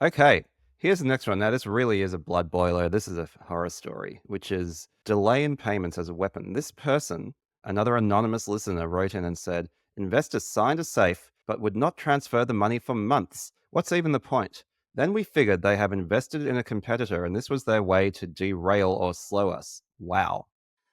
Okay, here's the next one. Now, this really is a blood boiler. This is a horror story, which is delay in payments as a weapon. This person, another anonymous listener, wrote in and said, investors signed a safe, but would not transfer the money for months. What's even the point? Then we figured they have invested in a competitor, and this was their way to derail or slow us. Wow.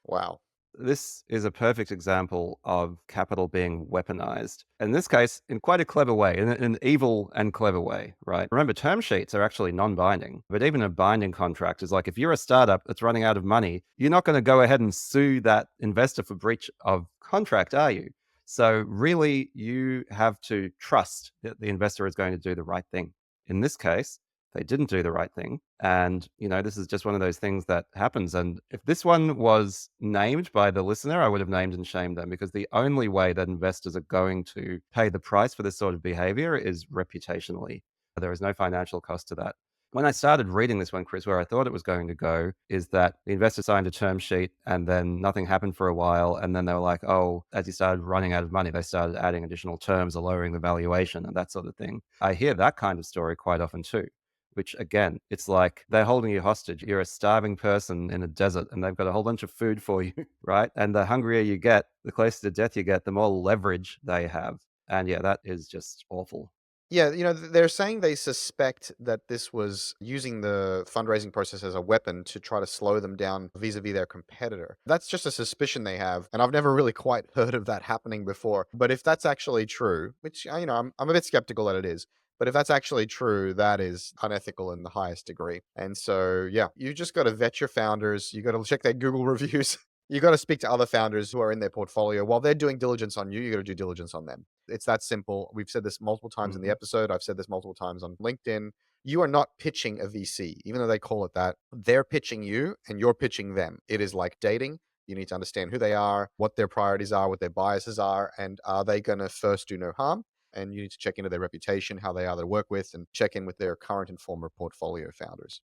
Wow. This is a perfect example of capital being weaponized. In this case, in quite a clever way, in an evil and clever way, right? Remember, term sheets are actually non binding, but even a binding contract is like if you're a startup that's running out of money, you're not going to go ahead and sue that investor for breach of contract, are you? So, really, you have to trust that the investor is going to do the right thing. In this case, they didn't do the right thing. And, this is just one of those things that happens. And if this one was named by the listener, I would have named and shamed them because the only way that investors are going to pay the price for this sort of behavior is reputationally. There is no financial cost to that. When I started reading this one, Chris, where I thought it was going to go is that the investor signed a term sheet and then nothing happened for a while. And then they were like, oh, as he started running out of money, they started adding additional terms or lowering the valuation and that sort of thing. I hear that kind of story quite often too, which again, it's like they're holding you hostage. You're a starving person in a desert and they've got a whole bunch of food for you, right? And the hungrier you get, the closer to death you get, the more leverage they have. And yeah, that is just awful. Yeah, they're saying they suspect that this was using the fundraising process as a weapon to try to slow them down vis-a-vis their competitor. That's just a suspicion they have, and I've never really quite heard of that happening before. But if that's actually true, which I'm a bit skeptical that it is, but if that's actually true, that is unethical in the highest degree. And so, yeah, you just got to vet your founders. You got to check their Google reviews. You got to speak to other founders who are in their portfolio. While they're doing diligence on you, you got to do diligence on them. It's that simple. We've said this multiple times in the Mhm. episode. I've said this multiple times on LinkedIn. You are not pitching a VC, even though they call it that. They're pitching you and you're pitching them. It is like dating. You need to understand who they are, what their priorities are, what their biases are, and are they going to first do no harm? And you need to check into their reputation, how they are to work with, and check in with their current and former portfolio founders.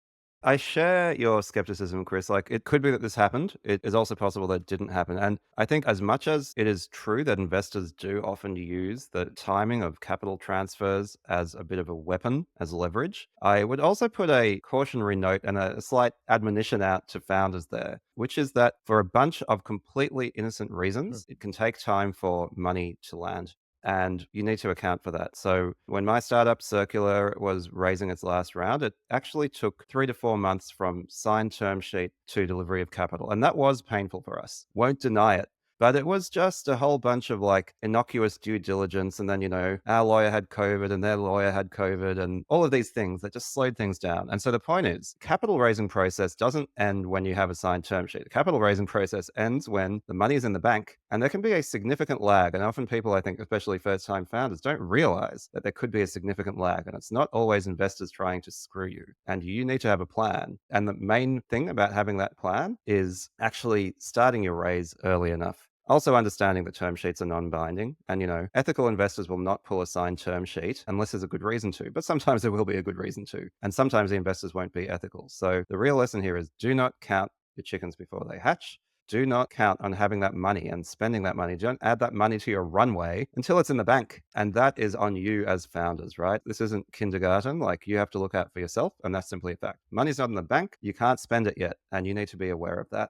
I share your skepticism, Chris. Like, it could be that this happened. It is also possible that it didn't happen. And I think, as much as it is true that investors do often use the timing of capital transfers as a bit of a weapon, as leverage, I would also put a cautionary note and a slight admonition out to founders there, which is that for a bunch of completely innocent Mhm. reasons, it can take time for money to land. And you need to account for that. So when my startup Circular was raising its last round, it actually took 3 to 4 months from signed term sheet to delivery of capital. And that was painful for us. Won't deny it. But it was just a whole bunch of like innocuous due diligence. And then, our lawyer had COVID and their lawyer had COVID and all of these things that just slowed things down. And so the point is, capital raising process doesn't end when you have a signed term sheet. The capital raising process ends when the money is in the bank. And there can be a significant lag. And often people, I think, especially first time founders, don't realize that there could be a significant lag. And it's not always investors trying to screw you. And you need to have a plan. And the main thing about having that plan is actually starting your raise early enough. Also understanding that term sheets are non-binding and, ethical investors will not pull a signed term sheet unless there's a good reason to, but sometimes there will be a good reason to. And sometimes the investors won't be ethical. So the real lesson here is do not count your chickens before they hatch. Do not count on having that money and spending that money. Don't add that money to your runway until it's in the bank. And that is on you as founders, right? This isn't kindergarten. Like, you have to look out for yourself. And that's simply a fact. Money's not in the bank. You can't spend it yet. And you need to be aware of that.